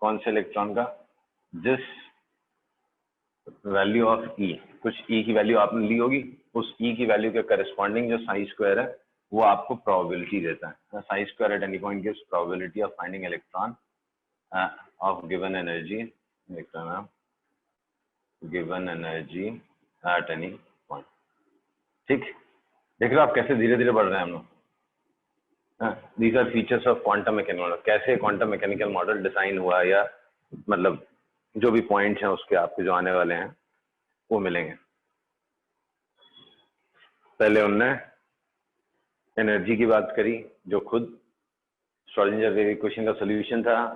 कौन से इलेक्ट्रॉन का, जिस वैल्यू ऑफ ई, कुछ ई की वैल्यू आपने ली होगी, उस ई की वैल्यू के करस्पॉन्डिंग जो साई स्क्वायर है वो आपको प्रोबेबिलिटी देता है। Psi square at any point gives probability of finding electron of given energy, electron given energy at any point. ठीक, देख रहे हो आप कैसे धीरे धीरे बढ़ रहे हैं हम लोग। These are features of quantum mechanical model, कैसे क्वांटम मैकेनिकल मॉडल डिजाइन हुआ, या मतलब जो भी पॉइंट्स हैं उसके आपके जो आने वाले हैं वो मिलेंगे। पहले उनने एनर्जी की बात करी जो खुद श्रोडिंगर वेव इक्वेशन का सोल्यूशन था,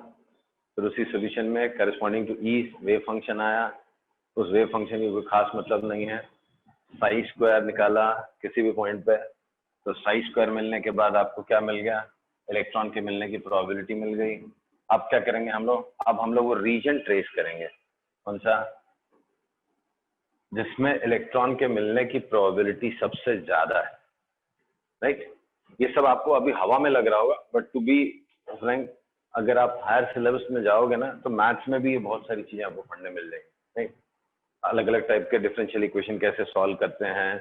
फिर उसी सोल्यूशन में corresponding to E wave function आया, उस वेव फंक्शन की कोई खास मतलब नहीं है, साई स्क्वायर निकाला किसी भी पॉइंट पे, तो साई स्क्वायर मिलने के बाद आपको क्या मिल गया, इलेक्ट्रॉन के मिलने की प्रोबेबिलिटी मिल गई। अब क्या करेंगे हम लोग, अब हम लोग वो रीजन ट्रेस करेंगे, कौन सा, जिसमें इलेक्ट्रॉन के मिलने की प्रोबेबिलिटी सबसे ज्यादा है, राइट। ये सब आपको अभी हवा में लग रहा होगा, बट टू बी फ्रैंक अगर आप हायर सिलेबस में जाओगे ना तो मैथ्स में भी ये बहुत सारी चीजें आपको पढ़ने मिल जाएंगी, राइट। अलग अलग टाइप के डिफरेंशियल इक्वेशन कैसे सॉल्व करते हैं,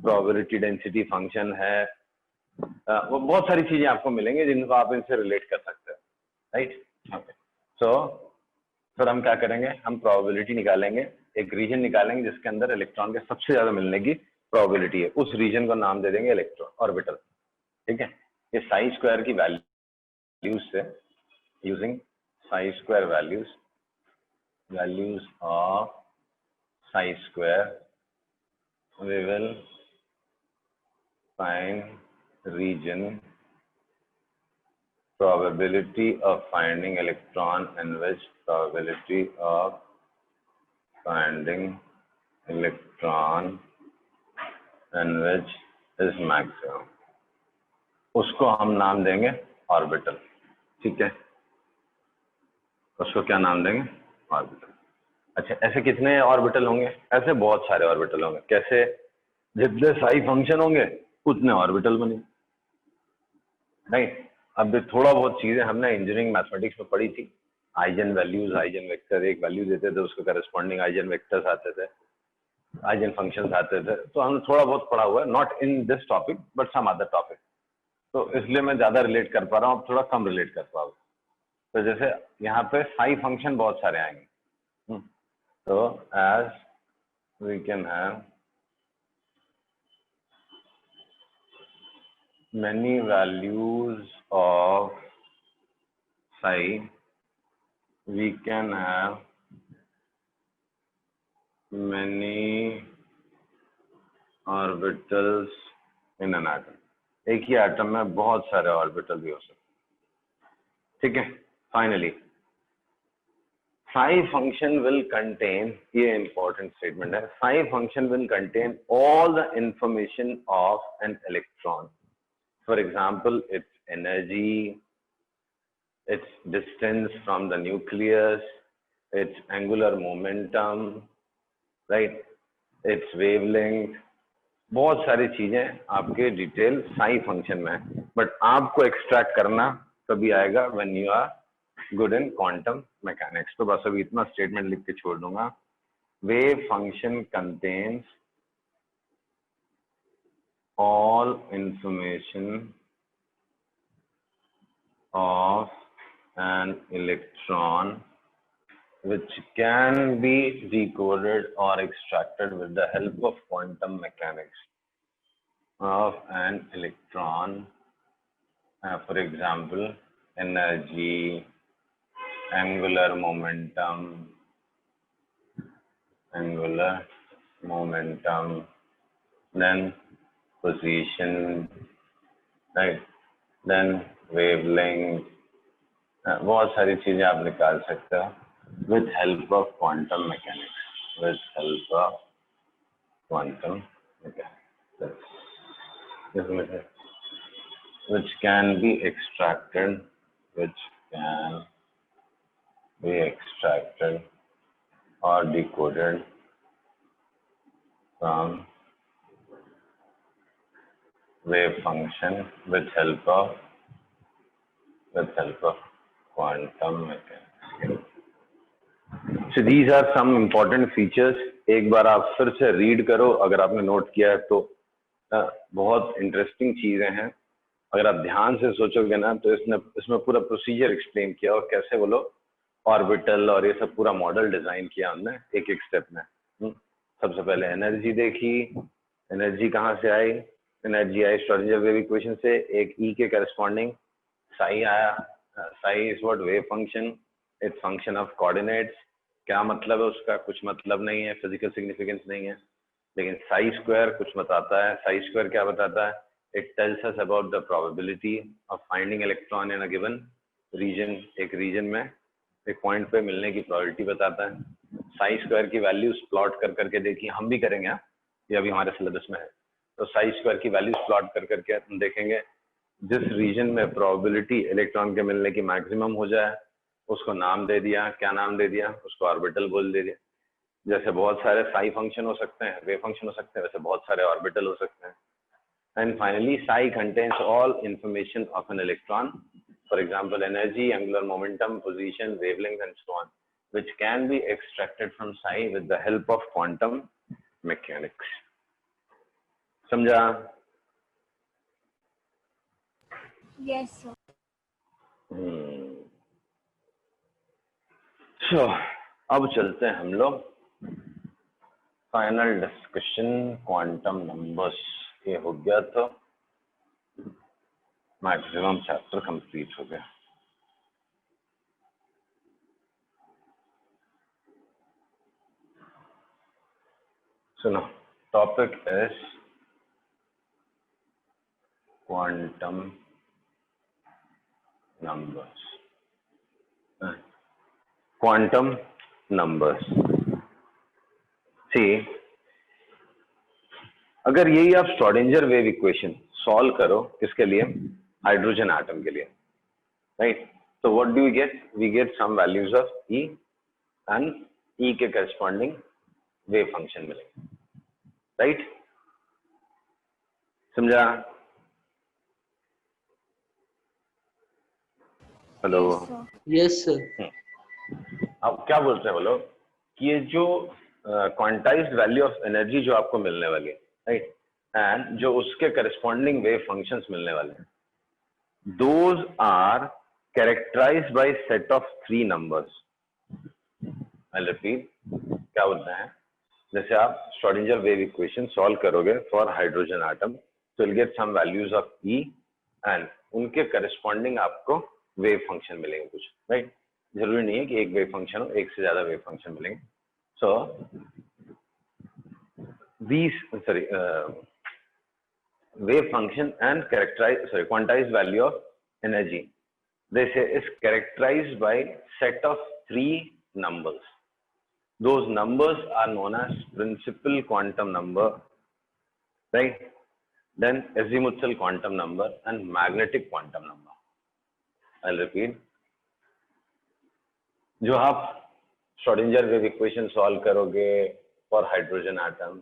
प्रोबेबिलिटी डेंसिटी फंक्शन है, वो बहुत सारी चीजें आपको मिलेंगी जिनको आप इनसे रिलेट कर सकते हैं, राइट। ओके, सो फिर हम क्या करेंगे, हम प्रोबेबिलिटी निकालेंगे, एक रीजन निकालेंगे जिसके अंदर इलेक्ट्रॉन के सबसे ज्यादा मिलने की प्रोबेबिलिटी है, उस रीजन को नाम दे देंगे इलेक्ट्रॉन ऑर्बिटल, ठीक है। ये साई स्क्वायर की वैल्यूज से, using Sai square values of Sai square, we will find region, probability of finding electron in which probability of finding electron in which is maximum, उसको हम नाम देंगे ऑर्बिटल, ठीक है। उसको क्या नाम देंगे, ऑर्बिटल। अच्छा, ऐसे कितने ऑर्बिटल होंगे, ऐसे बहुत सारे ऑर्बिटल होंगे, कैसे, जितने साई फंक्शन होंगे उतने ऑर्बिटल बने, राइट। अब थोड़ा बहुत चीजें हमने इंजीनियरिंग मैथमेटिक्स में पढ़ी थी, आइजन वैल्यूज, आइजन वेक्टर, एक वैल्यू देते थे उसके करस्पॉन्डिंग आइजन वेक्टर्स आते थे, आइजन फंक्शंस आते थे, तो हमने थोड़ा बहुत पढ़ा हुआ है, not in this topic but some other topic, तो इसलिए मैं ज्यादा रिलेट कर पा रहा हूँ, अब थोड़ा कम रिलेट कर पा रहा हूँ। तो जैसे यहाँ पे साई फंक्शन बहुत सारे आएंगे, तो as we can have many values of psi, we can have many orbitals in an atom, एक ही एटम में बहुत सारे ऑर्बिटल भी हो सकते, ठीक है। Finally psi function will contain, ये important statement है, psi function will contain all the information of an electron. For example, its energy, its distance from the nucleus, its angular momentum, right, its wavelength, बहुत सारी चीजें आपके detail Sai function में है, but आपको extract करना तभी आएगा when you are good in quantum mechanics. तो बस अभी इतना स्टेटमेंट लिख के छोड़ दूंगा, wave function contains all information of an electron which can be decoded or extracted with the help of quantum mechanics of an electron. For example, energy, angular momentum, then position, right, then wavelength, बहुत सारी चीजें आप निकाल सकते हो with help of quantum mechanics, with help of quantum mechanics, which can be extracted, or decoded from wave function with help of quantum mechanics. So these are some important features. एक बार आप फिर से रीड करो अगर आपने note किया है तो। बहुत इंटरेस्टिंग चीजें हैं, अगर आप ध्यान से सोचोगे ना तो इसमें पूरा प्रोसीजर एक्सप्लेन किया और कैसे वो लोग ऑर्बिटल और ये सब पूरा मॉडल डिजाइन किया हमने एक एक स्टेप में। सबसे पहले एनर्जी देखी, एनर्जी कहाँ से आई, एनर्जी आई श्रोडिंगर वेव इक्वेशन से, एक ई के करस्पॉन्डिंग साई आया। Sai is what, wave function, its function of coordinates. क्या मतलब है उसका, कुछ मतलब नहीं है, फिजिकल सिग्निफिकेंस नहीं है, लेकिन साई स्क्वायर कुछ बताता है। साई स्क्वायर क्या बताता है, it tells us about the probability of finding electron in a given region. एक रीजन में एक पॉइंट पे मिलने की प्रोबेबिलिटी बताता है। साई स्क्वायर की वैल्यूज प्लॉट कर करके देखिए, हम भी करेंगे, ये अभी हमारे सिलेबस में है। तो साई स्क्वायर की वैल्यूज प्लॉट कर करके हम देखेंगे जिस रीजन में प्रोबेबिलिटी इलेक्ट्रॉन के मिलने की मैक्सिमम हो जाए उसको नाम दे दिया। क्या नाम दे दिया, उसको ऑर्बिटल बोल दे दिया। जैसे बहुत सारे साई फंक्शन हो सकते हैं, वेव फंक्शन हो सकते हैं, वैसे बहुत सारे ऑर्बिटल हो सकते हैं। And finally psi contains all information of an electron, for example energy, angular momentum, position, wavelength and so on, which can be extracted from psi with the help of quantum mechanics. समझा? Yes sir. So अब चलते हैं हम लोग final discussion quantum numbers. ये हो गया तो मैक्सिमम चैप्टर कंप्लीट हो गया। सुनो, topic is quantum numbers. Quantum numbers, see अगर यही आप श्रोडिंगर वेव इक्वेशन सॉल्व करो, किसके लिए, हाइड्रोजन एटम के लिए, राइट? तो what do we get, we get some values of E and E के करस्पॉन्डिंग वेव फंक्शन मिलेंगे, राइट? समझा? हेलो? Yes sir. अब क्या बोलते हैं वो लोग कि ये जो क्वांटाइज्ड वैल्यू ऑफ एनर्जी जो आपको मिलने वाली है, राइट, एंड जो उसके करस्पॉन्डिंग वेव फंक्शंस मिलने वाले हैं, those are characterized by set of 3 numbers. I repeat, क्या बोलते हैं, जैसे आप श्रोडिंगर वेव इक्वेशन सॉल्व करोगे फॉर हाइड्रोजन एटम, तो will get some values of E and उनके करस्पॉन्डिंग आपको वेव फंक्शन मिलेंगे कुछ, राइट? जरूरी नहीं है कि एक वेव फंक्शन हो, एक से ज्यादा वेव फंक्शन मिलेंगे। सो these wave function and quantized value of energy, they say is characterized by set of 3 numbers. Those numbers are known as principal quantum number, right? Then azimuthal quantum number and magnetic quantum number. I'll repeat. जो आप Schrodinger wave equation solve करोगे for hydrogen atom,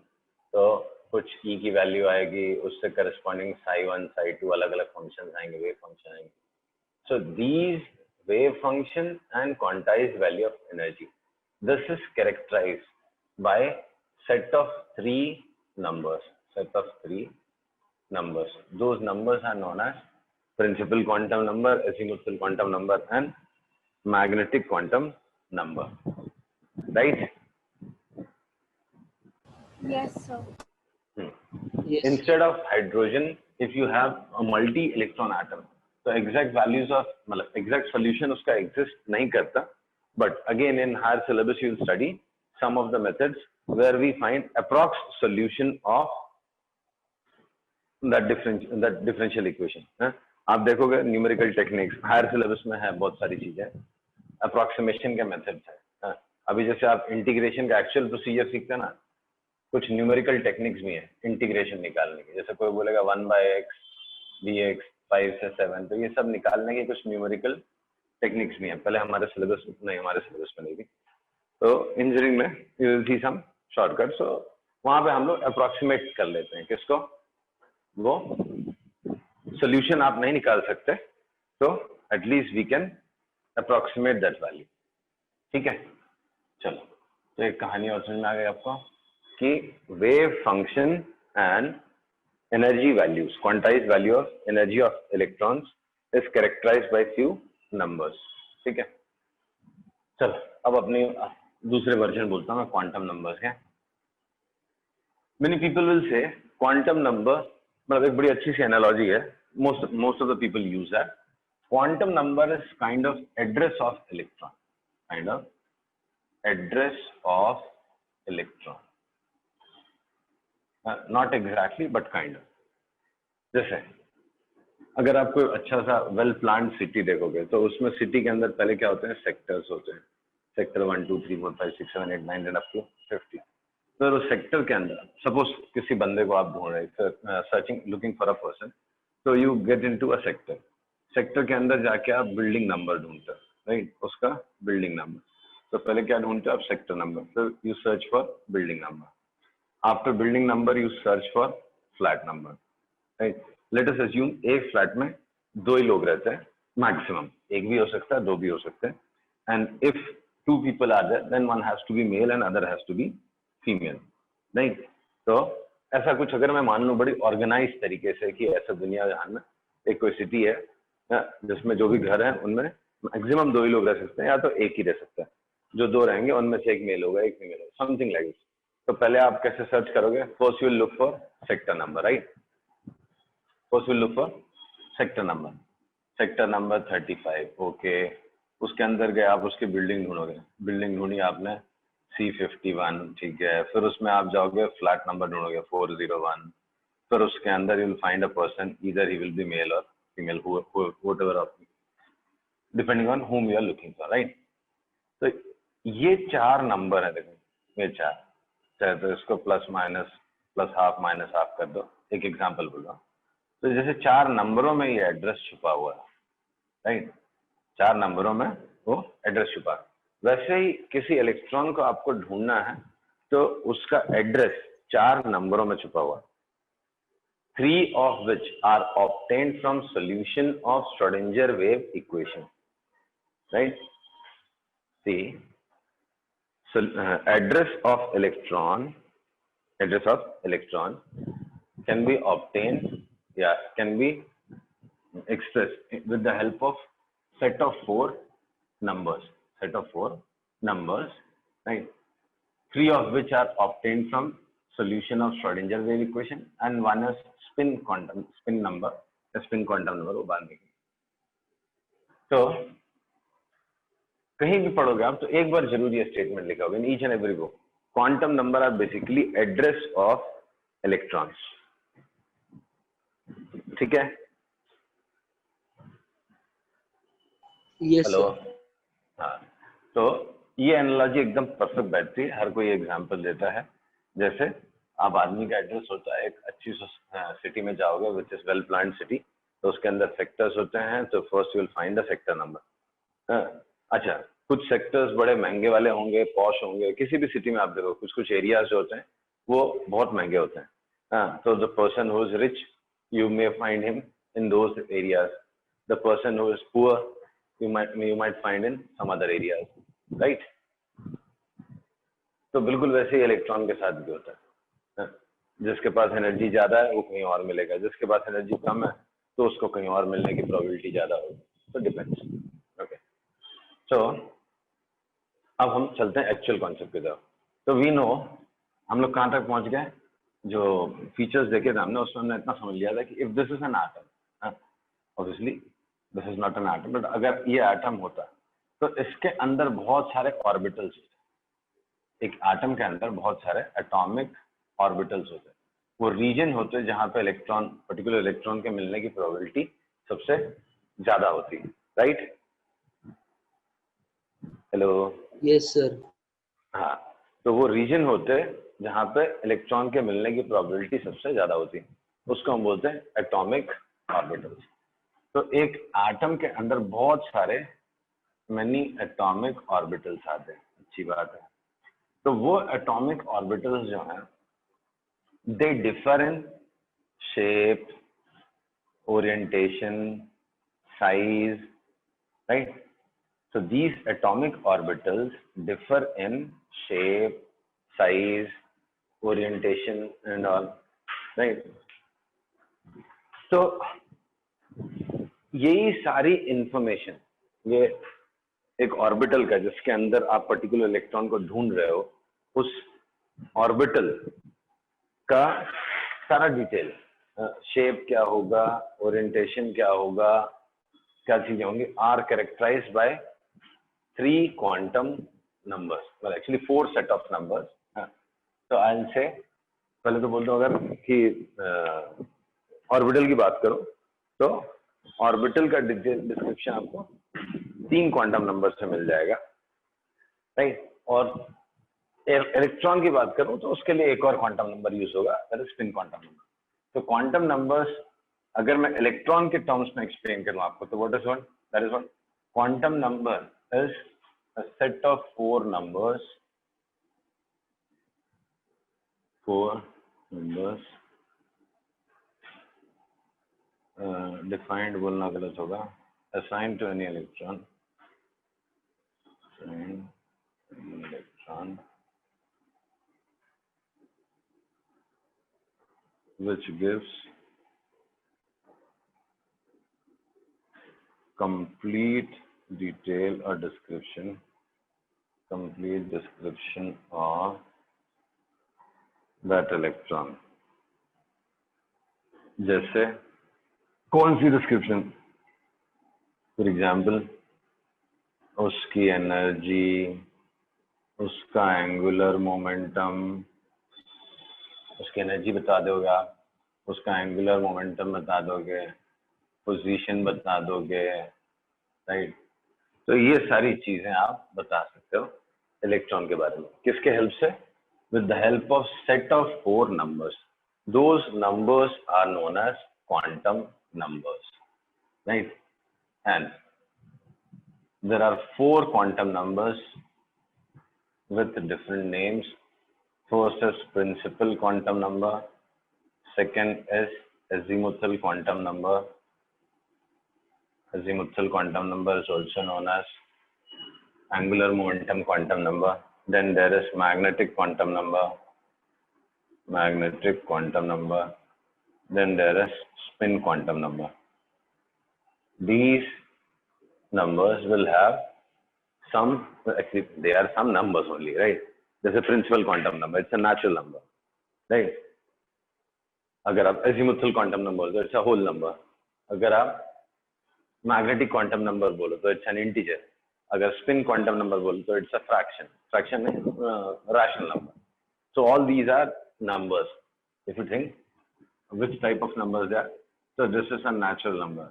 तो कुछ ई की value आएगी, उससे corresponding Sai 1 Sai 2 अलग अलग फंक्शन आएंगे, वेव फंक्शन आएंगे। So these wave function and quantized value of energy, this is characterized by set of 3 numbers, set of 3 numbers. Those numbers are known as principal quantum number, azimuthal quantum number and magnetic quantum number, right? Yes sir. Yes. Instead of hydrogen, if you have a multi electron atom, so exact values of मतलब exact solution उसका exist नहीं करता, but again in higher syllabus you will study some of the methods where we find approx solution of that differential equation. आप देखोगे numerical techniques higher syllabus में है, बहुत सारी चीजें अप्रोक्सीमेशन के मेथड्स है। अभी जैसे आप इंटीग्रेशन का एक्चुअल प्रोसीजर सीखते हैं ना, कुछ न्यूमेरिकल टेक्निक्स भी हैं इंटीग्रेशन निकालने की। जैसे कोई बोलेगा 1/x dx 5 से 7, तो ये सब निकालने के कुछ न्यूमेरिकल टेक्निक्स भी हैं। पहले हमारे सिलेबस में नहीं थी, तो इंजीनियरिंग में you will see some shortcut. So वहां पे हम लोग अप्रोक्सीमेट कर लेते हैं किसको, वो सोल्यूशन आप नहीं निकाल सकते तो at least we can approximate that value. ठीक है, चलो। तो एक कहानी और समझ में आ गई आपको कि wave function and energy values, quantized value of energy of electrons is characterized by few numbers. ठीक है, चलो अब अपनी दूसरे वर्जन बोलता हूँ मैं क्वांटम नंबर्स के. Many people will say quantum number, मतलब एक बड़ी अच्छी सी एनालॉजी है. Most of the people use that. Quantum number is kind of address of electron, kind of address of electron. Not exactly, but kind of. जैसे अगर आप कोई अच्छा सा वेल प्लान्ड सिटी देखोगे तो उसमें सिटी के अंदर पहले क्या होते हैं, सेक्टर्स होते हैं. Sector 1 2 3 4 5 6 7 8 9 10 up to 50. तो उस सेक्टर के अंदर सपोज किसी बंदे को आप ढूंढ रहे, searching looking for a person, तो you get into a sector. Sector के अंदर जाके आप बिल्डिंग नंबर ढूंढते हो, राइट, उसका बिल्डिंग नंबर. तो पहले क्या ढूंढते हो आप, सेक्टर नंबर. फिर you search for building number. After building number you search for flat number, right. Let us assume एक फ्लैट में 2 ही लोग रहते हैं मैक्सिमम, एक भी हो सकता है 2 भी हो सकते हैं. And if 2 people are there then one has to be male and other has to be female, right. तो ऐसा कुछ अगर मैं मान लूं बड़ी ऑर्गेनाइज तरीके से कि ऐसा दुनिया जहान में एक कोई सिटी है जिसमें जो भी घर है उनमें मैक्सिमम 2 ही लोग रह सकते हैं, या तो एक ही रह सकता है. जो 2 रहेंगे उनमें से एक मेल होगा एक फीमेल होगा, समथिंग लाइक दिस. तो पहले आप कैसे सर्च करोगे, first you will look for sector number, right. First we'll look for sector number. Sector number 35. Okay, उसके अंदर गए आप, उसकी बिल्डिंग ढूंढोगे. बिल्डिंग ढूंढी आपने C51, ठीक है. फिर उसमें आप जाओगे फ्लैट नंबर ढूंढोगे 401. फिर उसके अंदर you will find a person, either he will be male और female, whatever of, depending on whom you are looking for, right. तो ये 4 नंबर है, देखो ये 4, चाहे तो इसको plus minus plus half minus half कर दो. एक एग्जाम्पल बोल रहा हूँ. तो जैसे 4 नंबरों में ये एड्रेस छुपा हुआ है, राइट. 4 नंबरों में वो एड्रेस छुपा है. वैसे ही किसी इलेक्ट्रॉन को आपको ढूंढना है तो उसका एड्रेस 4 नंबरों में छुपा हुआ है. 3 of which are obtained from solution of Schrodinger wave equation, right. See, so, address of electron can be obtained, can be expressed with the help of set of 4 numbers, right. 3 of which are obtained from solution of Schrodinger wave equation, and one is spin quantum number वो बाद में. तो कहीं भी पढ़ोगे आप तो एक बार जरूर ये स्टेटमेंट लिखा होगा in each and every book. Quantum number are basically address of electrons, ठीक है. Yes, hello. sir. हाँ, तो ये एनालॉजी एकदम परफेक्ट बैठती है. हर कोई एग्जांपल देता है. जैसे आप आदमी का एड्रेस होता है, एक अच्छी सिटी में जाओगे which is well planned city, तो उसके अंदर सेक्टर्स होते हैं. तो first you will find the sector number. अच्छा, कुछ सेक्टर्स बड़े महंगे वाले होंगे, पॉश होंगे. किसी भी सिटी में आप देखो कुछ एरियाज जो होते हैं वो बहुत महंगे होते हैं. तो the person who is rich you may find him in those areas. The person who is poor you might find in some other areas, right. तो बिल्कुल वैसे ही इलेक्ट्रॉन के साथ भी होता है. जिसके पास एनर्जी ज्यादा है वो कहीं और मिलेगा, जिसके पास एनर्जी कम है तो उसको कहीं और मिलने की प्रोबेबिलिटी ज्यादा होगी. तो डिपेंड्स. ओके, सो अब हम चलते हैं एक्चुअल कॉन्सेप्ट की तरफ. तो वी नो, हम लोग कहाँ तक पहुंच गए, जो फीचर्स देखे थे हमने उसमें हमने इतना समझ लिया था कि if this is an atom, obviously this is not an atom, but अगर ये एटम होता तो इसके अंदर बहुत सारे ऑर्बिटल्स होते. एक एटम के अंदर बहुत सारे एटॉमिक ऑर्बिटल्स होते हैं. वो रीजन होते हैं जहां पे इलेक्ट्रॉन, पर्टिकुलर इलेक्ट्रॉन के मिलने की प्रोबेबिलिटी सबसे ज्यादा होती है, राइट. हेलो. Yes, sir. हाँ, तो वो रीजन होते हैं जहां पे इलेक्ट्रॉन के मिलने की प्रोबेबिलिटी सबसे ज्यादा होती है. उसको हम बोलते हैं एटॉमिक ऑर्बिटल्स. तो एक एटम के अंदर बहुत सारे मेनी एटॉमिक ऑर्बिटल्स आते हैं. अच्छी बात है. तो वो एटॉमिक ऑर्बिटल्स जो हैं they differ in shape, orientation, size, right. So these atomic orbitals differ in shape, size, orientation and all, right? तो यही सारी इंफॉर्मेशन, ये एक ऑर्बिटल का जिसके अंदर आप पर्टिकुलर इलेक्ट्रॉन को ढूंढ रहे हो, उस ऑर्बिटल का सारा डिटेल, शेप क्या होगा, ओरिएंटेशन क्या होगा, क्या चीजें होंगी, are characterized by 3 quantum numbers, well actually 4 set of numbers. तो आई विल से, पहले तो बोलता हूँ अगर कि ऑर्बिटल की बात करो तो ऑर्बिटल का डिस्क्रिप्शन आपको 3 क्वांटम नंबर से मिल जाएगा, राइट. और इलेक्ट्रॉन की बात करूं तो उसके लिए एक और क्वांटम नंबर यूज होगा, that is spin quantum number. तो क्वांटम नंबर्स अगर मैं इलेक्ट्रॉन के टर्म्स में एक्सप्लेन करूं आपको, तो what is one, that is one quantum number is a set of 4 numbers, 4 numbers defined, बोलना गलत होगा, assigned to any electron, assigned to any electron which gives complete detail or description, complete description of that electron. जैसे कौन सी description? For example उसकी energy, उसका angular momentum, उसकी energy बता दोगे आप, उसका एंगुलर मोमेंटम बता दोगे, पोजीशन बता दोगे, राइट. तो ये सारी चीजें आप बता सकते हो इलेक्ट्रॉन के बारे में. किसके हेल्प से? With the help of set of 4 numbers. Those numbers are known as quantum numbers, right? And there are 4 quantum numbers with different names. First is principal quantum number, second is azimuthal quantum number. Azimuthal quantum number is also known as angular momentum quantum number. Then there is magnetic quantum number, magnetic quantum number. Then there is spin quantum number. These numbers will have some, actually they are some numbers only, right? There's a principal quantum number, it's a natural number, right? अगर आप azimuthal quantum number बोलो तो it's a whole number. अगर आप magnetic quantum number बोलो तो it's an integer. अगर spin quantum number बोलो तो it's a fraction. Fraction is rational number. So all these are numbers. If you think which type of numbers they are, so this is a natural number,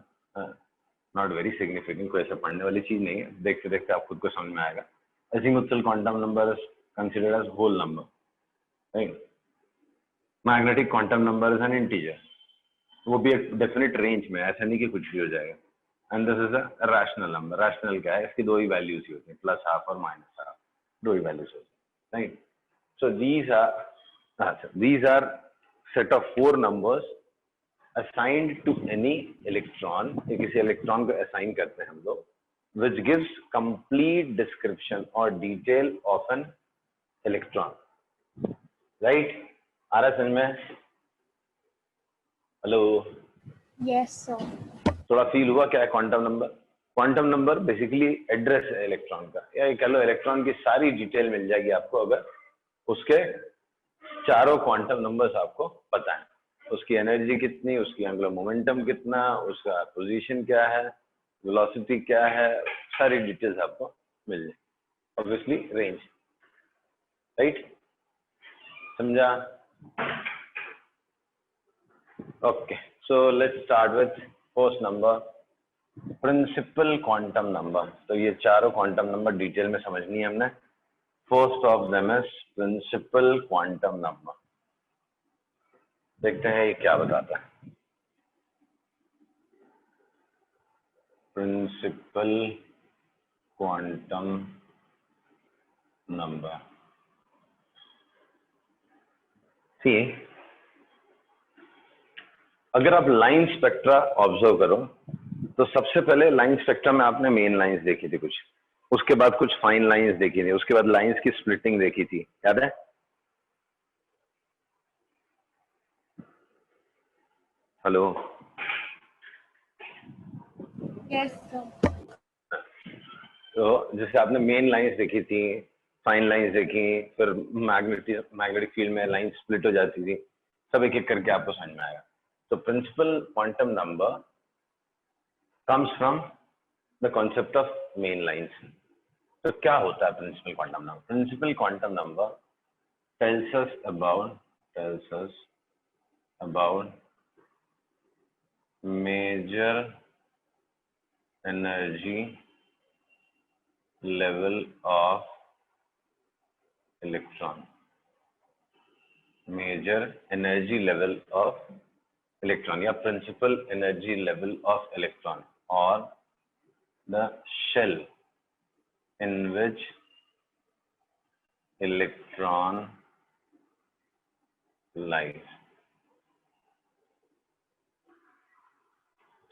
not very significant. कोई ऐसा पढ़ने वाली चीज नहीं है, देखते देखते आप खुद को समझ में आएगा. Azimuthal quantum number is considered as whole number, right? Magnetic quantum number is an integer. वो भी एक definite range में, ऐसा नहीं कि कुछ भी हो जाएगा. And this is a rational number. Rational क्या है? इसकी 2 ही values ही होती हैं, plus half और minus half, 2 ही values होती हैं, right? So these are set of 4 numbers assigned to any electron. किसी इलेक्ट्रॉन को assign करते हैं हम लोग, which gives complete description or detail of an electron, right? आ रहा समझ में? Hello, Yes, sir. थोड़ा फील हुआ क्या है quantum number? Quantum number basically address है इलेक्ट्रॉन का, या ये कह लो इलेक्ट्रॉन की सारी डिटेल मिल जाएगी आपको अगर उसके चारों क्वांटम नंबर्स आपको पता है. उसकी एनर्जी कितनी, उसकी एंगुलर मोमेंटम कितना, उसका पोजीशन क्या है, वेलोसिटी क्या है, सारी डिटेल्स आपको मिल जाए. Obviously range, right? समझा? Okay, so let's start with first number, principal quantum number. तो ये चारों क्वांटम नंबर डिटेल में समझनी है हमने. First of them is principal quantum number. देखते हैं ये क्या बताता है. Principal quantum number. सी, अगर आप लाइन स्पेक्ट्रा ऑब्जर्व करो तो सबसे पहले लाइन स्पेक्ट्रा में आपने मेन लाइंस देखी थी कुछ, उसके बाद कुछ फाइन लाइंस देखी थी, उसके बाद लाइंस की स्प्लिटिंग देखी थी, याद है? Hello, Yes, sir. तो जैसे आपने मेन लाइंस देखी थी, फाइन लाइंस देखी, फिर मैग्नेटिक फील्ड में लाइन स्प्लिट हो जाती थी, सब एक एक करके आपको समझ में आएगा। तो principal quantum number comes from the concept of main lines. तो क्या होता है principal quantum number? Principal quantum number tells us about major energy level of electron, major energy level of electron या principal energy level of electron, or the shell in which electron lies.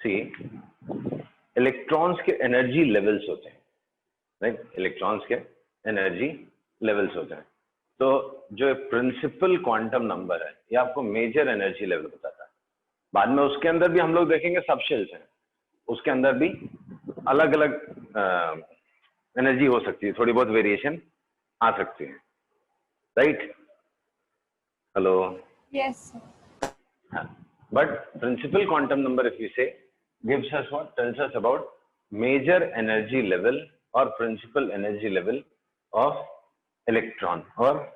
See, electrons के energy levels होते हैं, right? Electrons के energy levels होते हैं। तो जो principal quantum number है ये आपको मेजर एनर्जी लेवल बताता है। बाद में उसके अंदर भी हम लोग देखेंगे सब शेल्स हैं, उसके अंदर भी अलग अलग एनर्जी हो सकती है, थोड़ी बहुत वेरिएशन आ सकती है, right? Hello, Yes, sir. but principal quantum number, if we say, gives us what? Tells us about major energy level or principal energy level of electron, or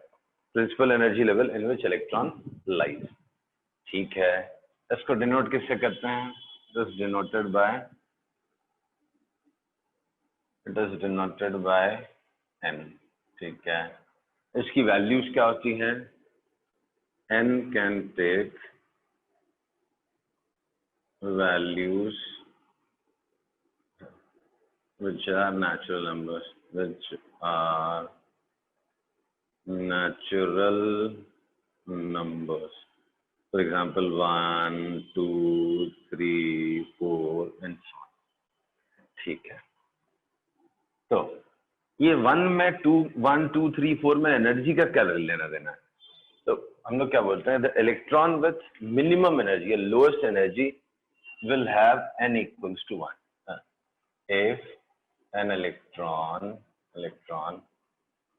principal energy level in which electron lies. ठीक है, इसको denote किससे करते हैं? It is denoted by n। ठीक है, इसकी values क्या होती हैं? n can take values which are natural numbers, for example 1 2 3 4 and so on। ठीक है, तो ये 1 में 1 2 3 4 में एनर्जी का क्या लेना देना है? तो हम लोग क्या बोलते हैं, the electron with minimum energy या lowest energy will have n equals to 1 if an electron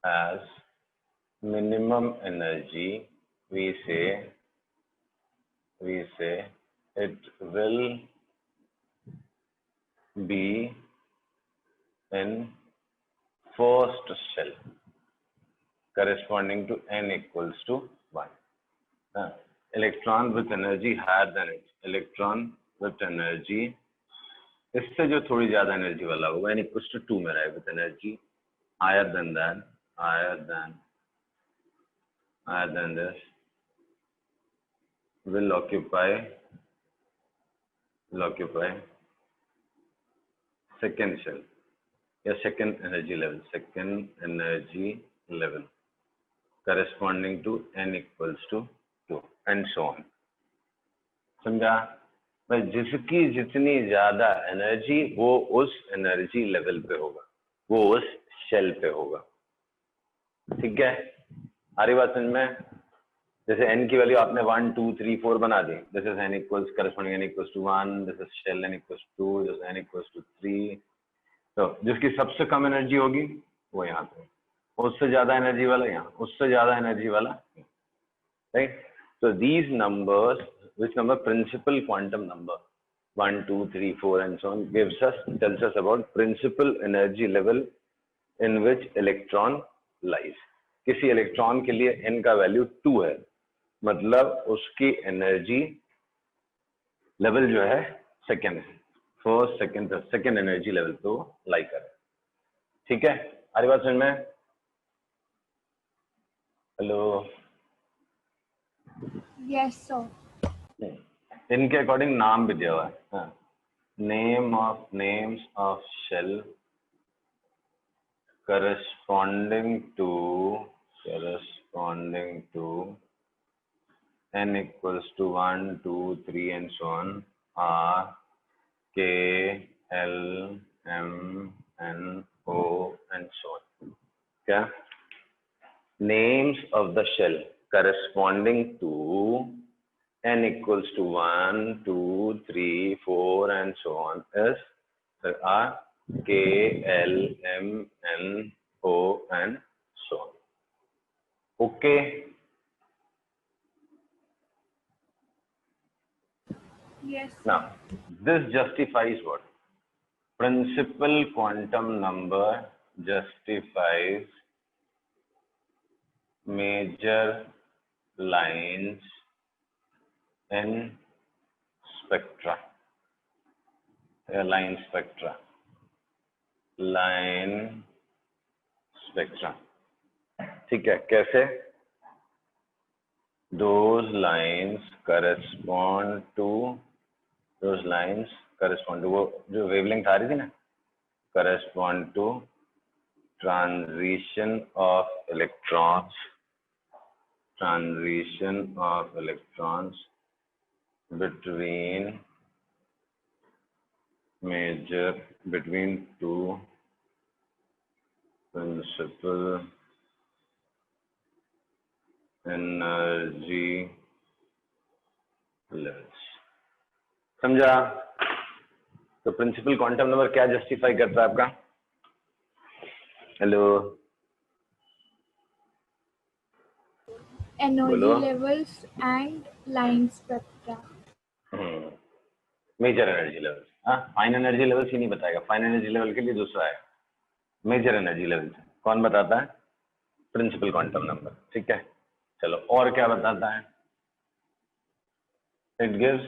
has minimum energy, we say it will be in first shell corresponding to n equals to 1। electron with energy higher than it, electron with energy, इससे जो थोड़ी ज्यादा energy वाला होगा n equals to 2 में रहे, with energy higher than this will occupy second shell या second energy level corresponding to n equals to 2 and so on। समझा? भाई जिसकी जितनी ज्यादा एनर्जी वो उस एनर्जी लेवल पे होगा, वो उस शेल पे होगा। ठीक है, आ रही बात समझ में? जैसे n की वैल्यू आपने 1 2 3 4 बना दी, this is n equals corresponding n equals to 1, this is shell n equals to 2, this n equals to 3। तो जिसकी सबसे कम एनर्जी होगी वो यहाँ पे, उससे ज्यादा एनर्जी वाला यहाँ, उससे ज्यादा एनर्जी वाला, right? So these numbers, which number principal quantum number 1 2 3 4 and so on tells us about principal energy level in which electron lies। किसी इलेक्ट्रॉन के लिए n का वैल्यू 2 है, मतलब उसकी एनर्जी लेवल जो है सेकेंड है, फर्स्ट सेकेंड एनर्जी लेवल पे वो लाई करे। ठीक है, आ रही बात समझ में? Hello, Yes, sir. इनके अकॉर्डिंग नाम भी दिया हुआ है, names of shell corresponding to n equals to 1 2 3 and so on are K, L, M, N O, and so on. क्या? Names of the shell corresponding to n equals to 1, 2, 3, 4, and so on are K, L, M, N, O, and so on. Okay. Yes. Now, this justifies what? Principal quantum number justifies major lines in spectra. Line spectra. Line spectra. ठीक है, कैसे? Those lines correspond to वो जो wavelength आ रही थी ना, correspond to transition of electrons between two principal energy levels. समझा? तो प्रिंसिपल क्वांटम नंबर क्या जस्टिफाई करता है आपका? Hello, Energy levels and line spectra. Major energy level. हाँ, फाइन एनर्जी लेवल्स ही नहीं बताएगा. फाइन एनर्जी लेवल के लिए दूसरा है. मेजर एनर्जी लेवल कौन बताता है? Principal quantum number. ठीक है, चलो और क्या बताता है? It gives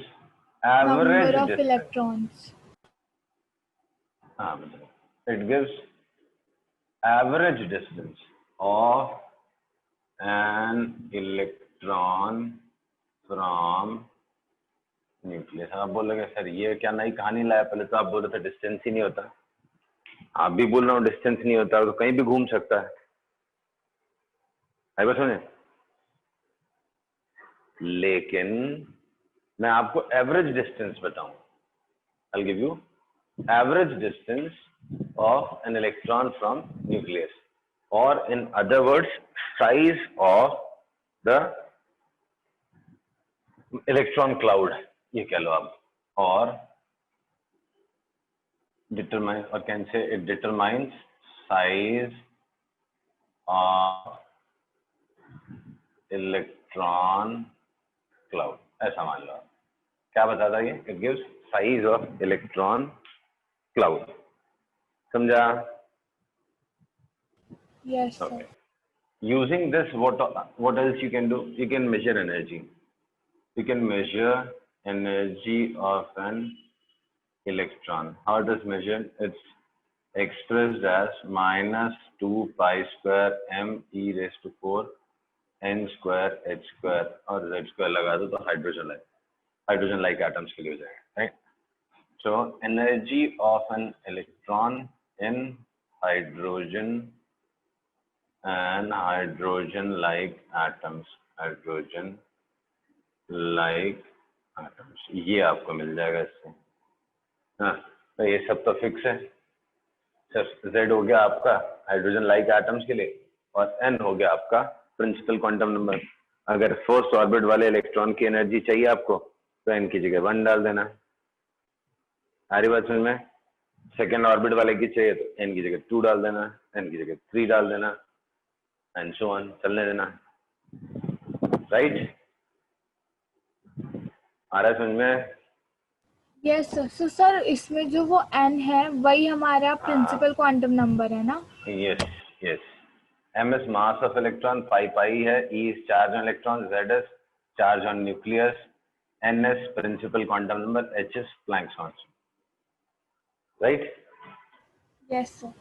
average Number of electrons. हाँ, it gives average distance of an electron from nucleus. आप बोल रहे सर ये क्या नई कहानी लाया? पहले तो आप बोल रहे थे डिस्टेंस ही नहीं होता. आप भी बोल रहे हो डिस्टेंस नहीं होता, तो कहीं भी घूम सकता है. बस समझे? लेकिन मैं आपको एवरेज डिस्टेंस बताऊं. I'll give you average distance of an electron from nucleus, or in other words, size of the electron cloud, ये कह लो आप, or determine, or can say it determines size of electron cloud. ऐसा मान लो. क्या बताता है ये? It gives size of electron cloud. समझा? Yes, sir. Okay. Using this, what else you can do? You can measure energy. You can measure energy of an electron. How it is measured? It's expressed as -2 pi square m e raised to 4 n square h square, और z square लगा दो तो hydrogen like atoms के लिए हो जाएगा. Right? So energy of an electron in hydrogen and hydrogen-like atoms. ये आपको मिल जाएगा इससे. हाँ, तो ये सब तो फिक्स है. सर Z हो गया आपका हाइड्रोजन-लाइक एटम्स के लिए, और N हो गया आपका प्रिंसिपल क्वांटम नंबर. अगर फर्स्ट ऑर्बिट वाले इलेक्ट्रॉन की एनर्जी चाहिए आपको, तो N की जगह 1 डाल देना. सारी बात समझ में? सेकेंड ऑर्बिट वाले की चाहिए तो N की जगह 2 डाल देना, N की जगह 3 डाल देना, एंड सो ऑन, चलने देना. राइट? आ रहा है समझ में? Yes sir. सो सर इसमें जो वो n है वही हमारा प्रिंसिपल क्वांटम नंबर है ना? Yes yes. m is mass of electron, pi है, e is charge on electron, z is charge on nucleus, n is principal quantum number, h is Planck's constant. Right? Yes sir.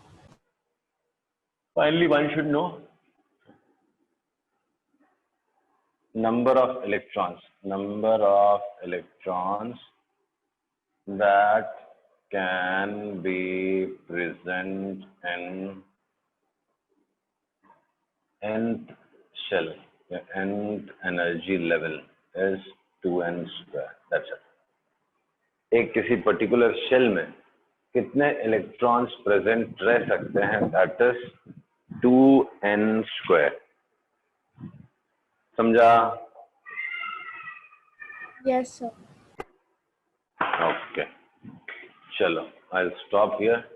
Finally, one should know number of electrons that can be present in nth shell. The nth energy level is 2n square. That's it. एक किसी particular shell में कितने electrons present रह सकते हैं, that is 2n²। समझा? Yes sir. Okay, चलो I will stop here.